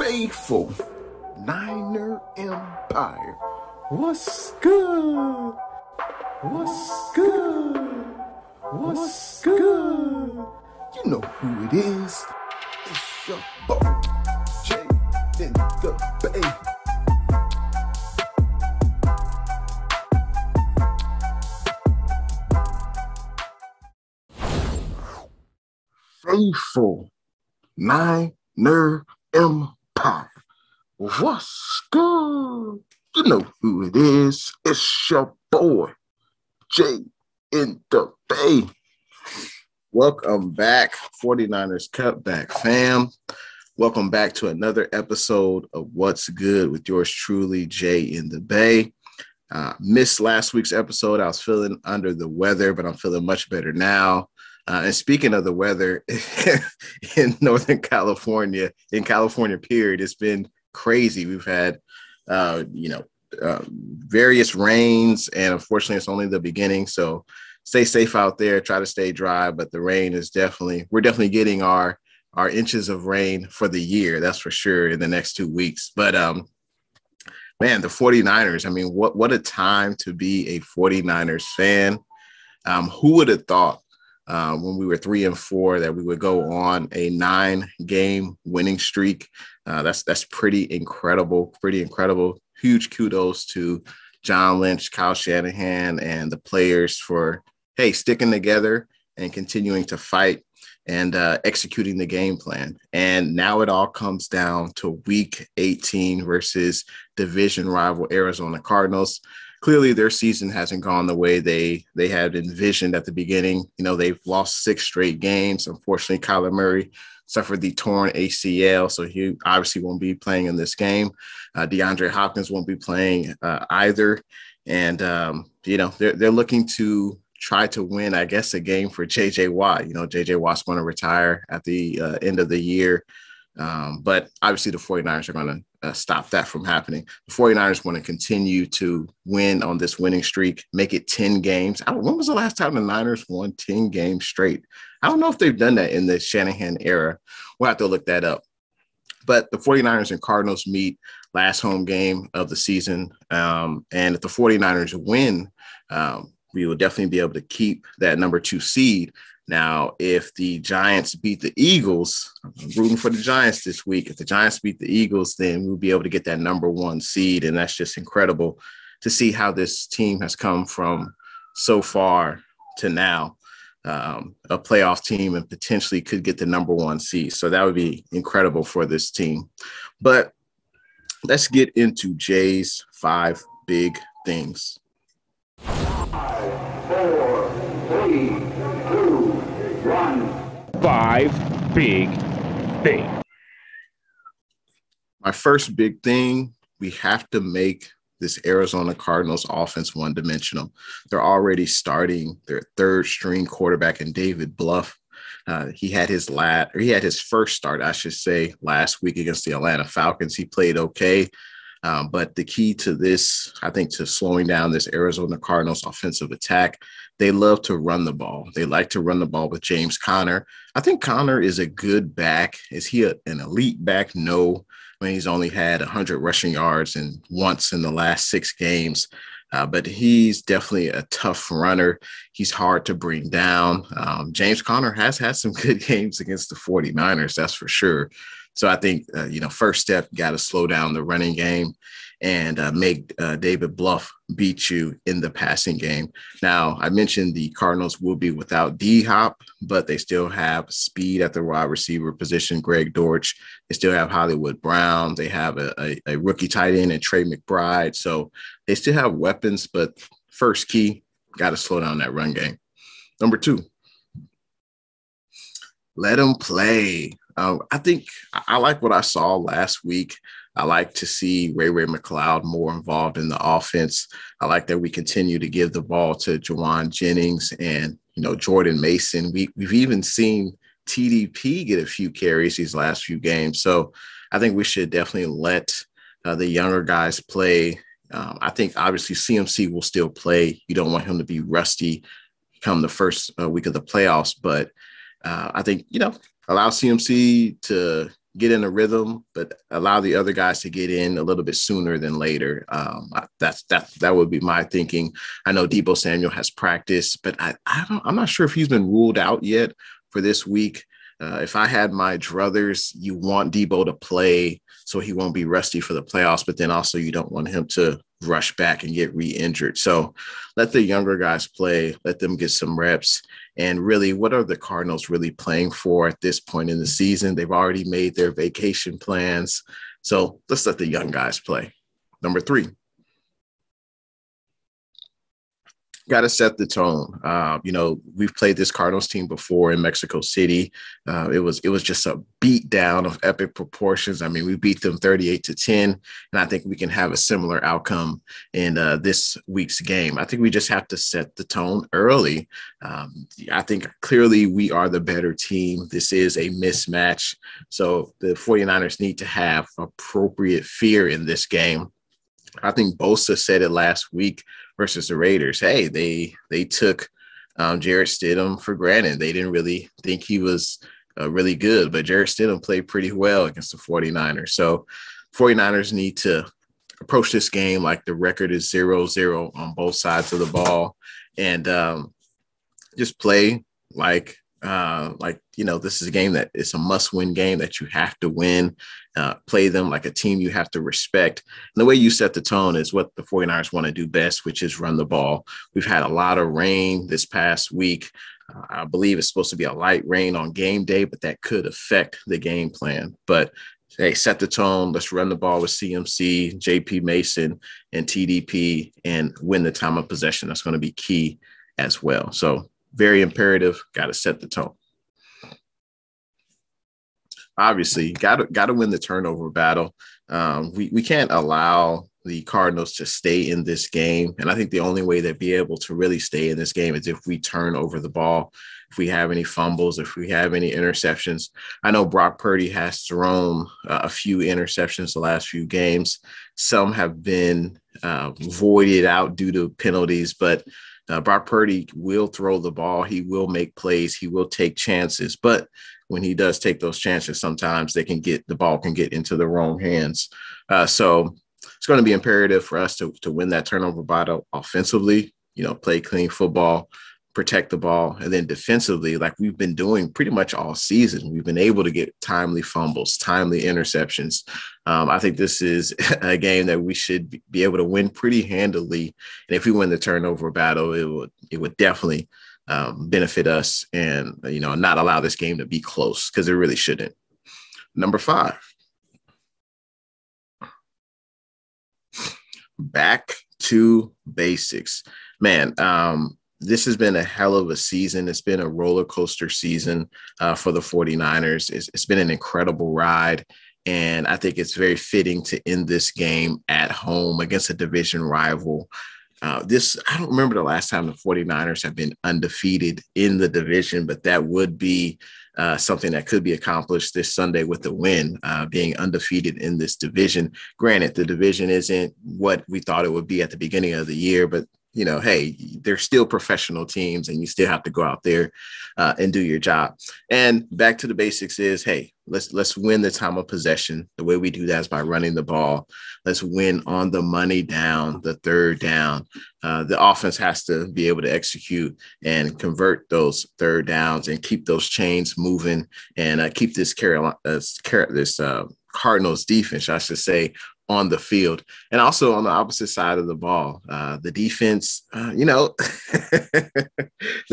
faithful Niner Empire. What's good? What's good? What's good? You know who it is. It's your boy, Jay in the Bay. Faithful Niner Empire. What's good? You know who it is. It's your boy, Jay in the Bay. Welcome back, 49ers Cutback fam. Welcome back to another episode of What's Good with yours truly, Jay in the Bay. Missed last week's episode. I was feeling under the weather, but I'm feeling much better now. And speaking of the weather in Northern California, period, it's been crazy. We've had, various rains, and unfortunately, it's only the beginning. So stay safe out there. Try to stay dry, but the rain is we're definitely getting our inches of rain for the year. That's for sure in the next 2 weeks. But man, the 49ers, I mean, what a time to be a 49ers fan. Who would have thought when we were 3-4 that we would go on a 9-game winning streak? That's pretty incredible. Huge kudos to John Lynch, Kyle Shanahan, and the players for, sticking together and continuing to fight and executing the game plan. And now it all comes down to week 18 versus division rival Arizona Cardinals. Clearly, their season hasn't gone the way they had envisioned at the beginning. You know, they've lost 6 straight games. Unfortunately, Kyler Murray suffered the torn ACL, so he obviously won't be playing in this game. DeAndre Hopkins won't be playing either. And, they're looking to try to win, I guess, a game for J.J. Watt. You know, J.J. Watt's going to retire at the end of the year. But obviously the 49ers are going to stop that from happening. The 49ers want to continue to win on this winning streak, make it 10 games. When was the last time the Niners won 10 games straight? I don't know if they've done that in the Shanahan era. We'll have to look that up. But the 49ers and Cardinals meet last home game of the season. And if the 49ers win, we will definitely be able to keep that number 2 seed. Now, if the Giants beat the Eagles, I'm rooting for the Giants this week. If the Giants beat the Eagles, then we'll be able to get that number 1 seed. And that's just incredible to see how this team has come from so far to now, a playoff team, and potentially could get the number 1 seed. So that would be incredible for this team. But let's get into Jay's 5 big things. 5, 4, 3, 2, 1. 5 big things. My first big thing, we have to make this Arizona Cardinals offense one-dimensional. They're already starting their 3rd string quarterback in David Bluff. He had his first start, I should say, last week against the Atlanta Falcons. He played okay. But the key to this, I think, to slowing down this Arizona Cardinals offensive attack, they love to run the ball. They like to run the ball with James Conner. I think Conner is a good back. Is he an elite back? No. I mean, he's only had 100 rushing yards once in the last 6 games. But he's definitely a tough runner. He's hard to bring down. James Conner has had some good games against the 49ers, that's for sure. So I think, first step, got to slow down the running game and make David Bluff beat you in the passing game. Now, I mentioned the Cardinals will be without D-Hop, but they still have speed at the wide receiver position, Greg Dortch. They still have Hollywood Brown. They have a rookie tight end and Trey McBride. So they still have weapons, but first key, got to slow down that run game. Number 2, let them play. I think I like what I saw last week. I like to see Ray McLeod more involved in the offense. I like that we continue to give the ball to Juwan Jennings and, Jordan Mason. We've even seen TDP get a few carries these last few games. So I think we should definitely let the younger guys play. I think obviously CMC will still play. You don't want him to be rusty come the first week of the playoffs, but I think, allow CMC to get in a rhythm, but allow the other guys to get in a little bit sooner than later. That would be my thinking. I know Deebo Samuel has practiced, but I'm not sure if he's been ruled out yet for this week. If I had my druthers, you want Deebo to play so he won't be rusty for the playoffs, but then also you don't want him to rush back and get re-injured. So let the younger guys play, let them get some reps. And really, what are the Cardinals really playing for at this point in the season? They've already made their vacation plans. So let's let the young guys play. Number 3. Got to set the tone. We've played this Cardinals team before in Mexico City. It was just a beat down of epic proportions. I mean, we beat them 38-10, and I think we can have a similar outcome in this week's game. I think we just have to set the tone early. I think clearly we are the better team. This is a mismatch. So the 49ers need to have appropriate fear in this game. I think Bosa said it last week versus the Raiders. Hey, they took Jarrett Stidham for granted. They didn't really think he was really good, but Jarrett Stidham played pretty well against the 49ers. So 49ers need to approach this game like the record is 0-0 on both sides of the ball, and just play like this is a game that it's a must-win game that you have to win. Play them like a team you have to respect. And the way you set the tone is what the 49ers want to do best, which is run the ball. We've had a lot of rain this past week. I believe it's supposed to be a light rain on game day, but that could affect the game plan. But hey, set the tone. Let's run the ball with CMC, JP Mason, and TDP and win the time of possession. That's going to be key as well. So very imperative. Got to set the tone. Obviously, got to win the turnover battle. We can't allow the Cardinals to stay in this game. And I think the only way they'd be able to really stay in this game is if we turn over the ball, if we have any fumbles, if we have any interceptions. I know Brock Purdy has thrown a few interceptions the last few games. Some have been voided out due to penalties, but Brock Purdy will throw the ball. He will make plays. He will take chances. But when he does take those chances, sometimes the ball can get into the wrong hands. So it's going to be imperative for us to win that turnover battle offensively, play clean football, protect the ball. And then defensively, like we've been doing pretty much all season, we've been able to get timely fumbles, timely interceptions. I think this is a game that we should be able to win pretty handily. And if we win the turnover battle, it would definitely benefit us and, not allow this game to be close because it really shouldn't. Number 5. Back to basics. Man, this has been a hell of a season. It's been a roller coaster season for the 49ers. It's been an incredible ride. And I think it's very fitting to end this game at home against a division rival. I don't remember the last time the 49ers have been undefeated in the division, but that would be something that could be accomplished this Sunday with the win, being undefeated in this division. Granted, the division isn't what we thought it would be at the beginning of the year, but hey, they're still professional teams and you still have to go out there and do your job. And back to the basics is, hey, let's win the time of possession. The way we do that is by running the ball. Let's win on the money down, the third down. The offense has to be able to execute and convert those third downs and keep those chains moving and keep this Cardinals defense, I should say, on the field. And also on the opposite side of the ball, the defense, the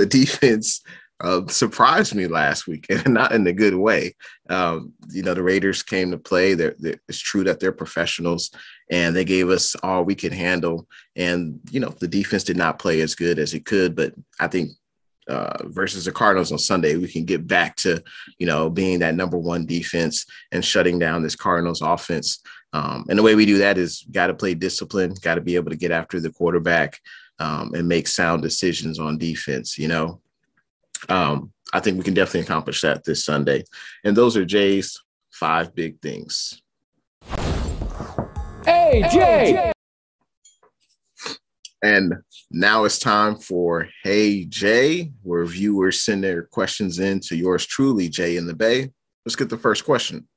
defense surprised me last week, and not in a good way. The Raiders came to play. It's true that they're professionals, and they gave us all we could handle. And, the defense did not play as good as it could, but I think versus the Cardinals on Sunday, we can get back to, being that number one defense and shutting down this Cardinals offense. And the way we do that is got to play discipline, got to be able to get after the quarterback and make sound decisions on defense. I think we can definitely accomplish that this Sunday. And those are Jay's 5 big things. Hey, Jay! And now it's time for Hey Jay, where viewers send their questions in to yours truly, Jay in the Bay. Let's get the first question.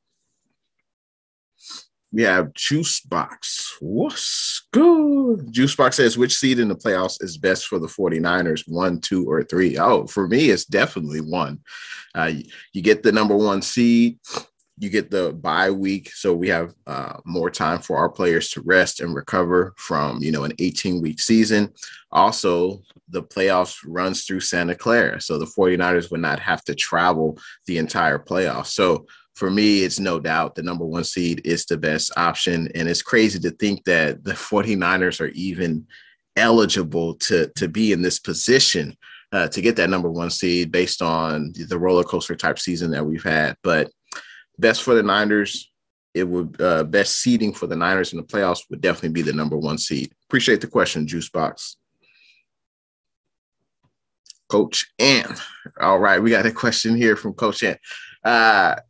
We have Juice Box. What's good? Juice Box says, which seed in the playoffs is best for the 49ers, 1, 2, or 3? Oh, for me, it's definitely 1. You get the number 1 seed. You get the bye week, so we have more time for our players to rest and recover from, an 18-week season. Also, the playoffs runs through Santa Clara, so the 49ers would not have to travel the entire playoffs. So for me, it's no doubt the number 1 seed is the best option, and it's crazy to think that the 49ers are even eligible to be in this position to get that number 1 seed based on the roller coaster type season that we've had. But best for the Niners, it would best seeding for the Niners in the playoffs would definitely be the number 1 seed. Appreciate the question, Juice Box. Coach Ann. All right, we got a question here from Coach Ann.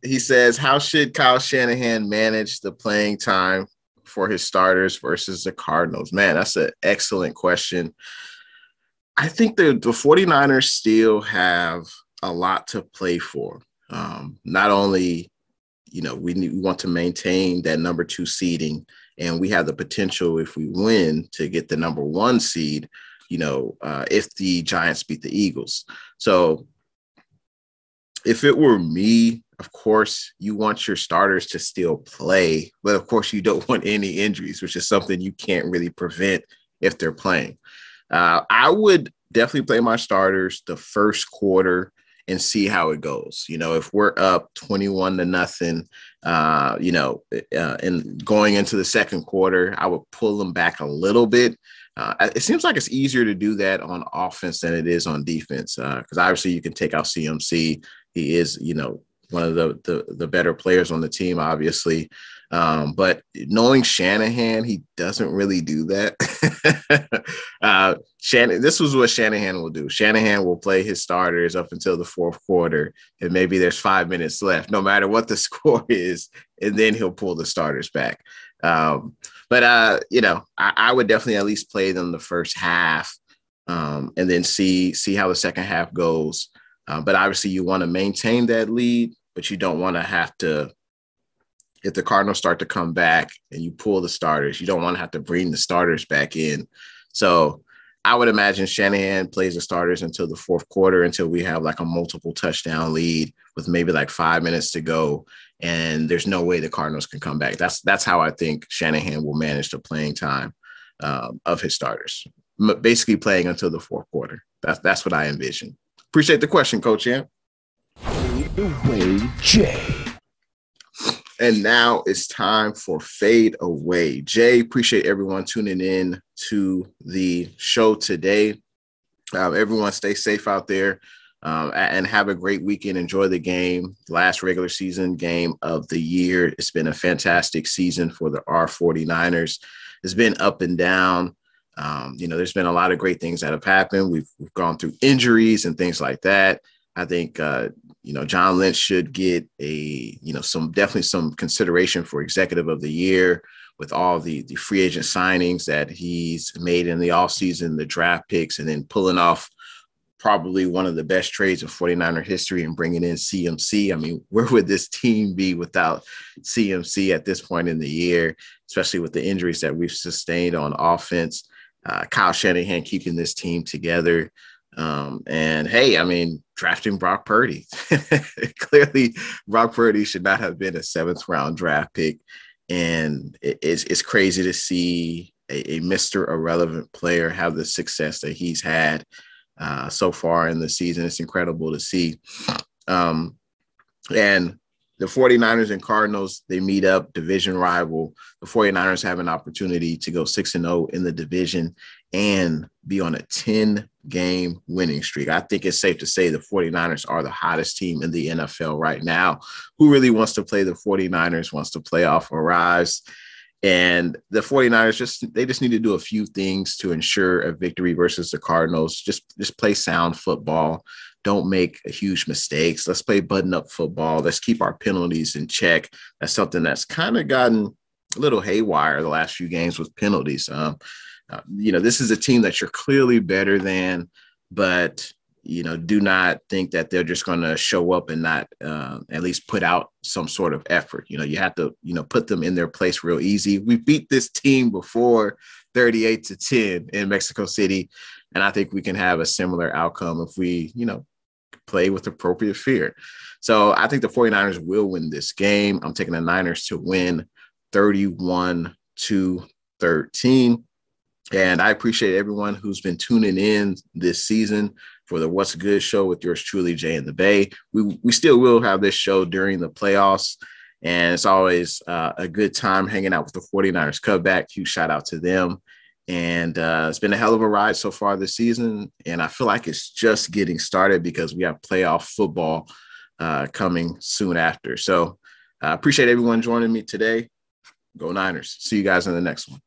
He says, how should Kyle Shanahan manage the playing time for his starters versus the Cardinals? Man, that's an excellent question. I think the 49ers still have a lot to play for. Not only we want to maintain that number 2 seeding, and we have the potential, if we win, to get the number 1 seed, if the Giants beat the Eagles. So if it were me, of course, you want your starters to still play, but of course you don't want any injuries, which is something you can't really prevent if they're playing. I would definitely play my starters the first quarter and see how it goes. If we're up 21-0, and going into the second quarter, I would pull them back a little bit. It seems like it's easier to do that on offense than it is on defense, because obviously you can take out CMC. He is, one of the better players on the team, obviously. But knowing Shanahan, he doesn't really do that. This was what Shanahan will do. Shanahan will play his starters up until the fourth quarter, and maybe there's 5 minutes left, no matter what the score is, and then he'll pull the starters back. I would definitely at least play them the first half, and then see how the second half goes. But obviously you want to maintain that lead, but you don't want to have to, if the Cardinals start to come back and you pull the starters, you don't want to have to bring the starters back in. So I would imagine Shanahan plays the starters until the fourth quarter, until we have like a multiple touchdown lead with maybe like 5 minutes to go. And there's no way the Cardinals can come back. That's how I think Shanahan will manage the playing time of his starters, basically playing until the fourth quarter. That's what I envision. Appreciate the question, Coach Ian. Away, Jay. And now it's time for Fade Away. Jay, appreciate everyone tuning in to the show today. Everyone stay safe out there and have a great weekend. Enjoy the game. Last regular season game of the year. It's been a fantastic season for the R49ers. It's been up and down. There's been a lot of great things that have happened. We've gone through injuries and things like that. I think, John Lynch should get definitely some consideration for executive of the year with all the free agent signings that he's made in the offseason, the draft picks, and then pulling off probably one of the best trades of 49er history and bringing in CMC. I mean, where would this team be without CMC at this point in the year, especially with the injuries that we've sustained on offense? Kyle Shanahan keeping this team together. And hey, I mean, drafting Brock Purdy. Clearly, Brock Purdy should not have been a 7th round draft pick. And it's crazy to see a Mr. Irrelevant player have the success that he's had so far in the season. It's incredible to see. And the 49ers and Cardinals, they meet up, division rival. The 49ers have an opportunity to go 6-0 in the division and be on a 10-game winning streak. I think it's safe to say the 49ers are the hottest team in the NFL right now. Who really wants to play the 49ers once the playoff arrives? And the 49ers just need to do a few things to ensure a victory versus the Cardinals. Just play sound football. Don't make huge mistakes. Let's play button-up football. Let's keep our penalties in check. That's something that's kind of gotten a little haywire the last few games with penalties. This is a team that you're clearly better than, but do not think that they're just going to show up and not at least put out some sort of effort. You have to, put them in their place real easy. We beat this team before 38-10 in Mexico City. And I think we can have a similar outcome if we, play with appropriate fear. So I think the 49ers will win this game. I'm taking the Niners to win 31-13. And I appreciate everyone who's been tuning in this season for the What's Good show with yours truly, Jay and the Bay. We still will have this show during the playoffs, and it's always a good time hanging out with the 49ers Cutback. Huge shout out to them. And it's been a hell of a ride so far this season, and I feel like it's just getting started because we have playoff football coming soon after. So I appreciate everyone joining me today. Go Niners. See you guys in the next one.